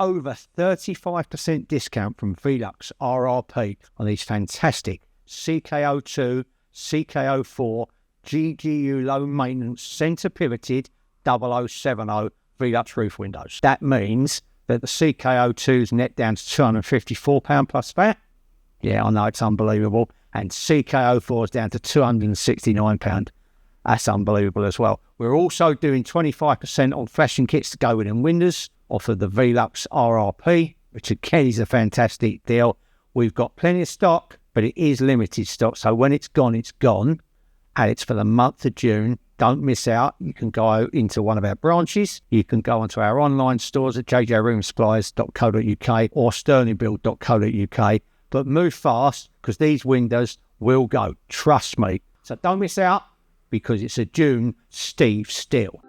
over 35% discount from Velux RRP on these fantastic CK02, CK04, GGU low maintenance centre pivoted 0070 Velux roof windows. That means that the CK02's net down to £254 plus VAT. Yeah, I know, it's unbelievable. And CK04 is down to £269. That's unbelievable as well. We're also doing 25% on flashing kits to go within windows off of the Velux RRP, which again is a fantastic deal. We've got plenty of stock, but it is limited stock. So when it's gone, it's gone. And it's for the month of June. Don't miss out. You can go into one of our branches. You can go onto our online stores at jjroomsupplies.co.uk or sterlingbuild.co.uk. But move fast, because these windows will go. Trust me. So don't miss out, because it's a June Steve Steele.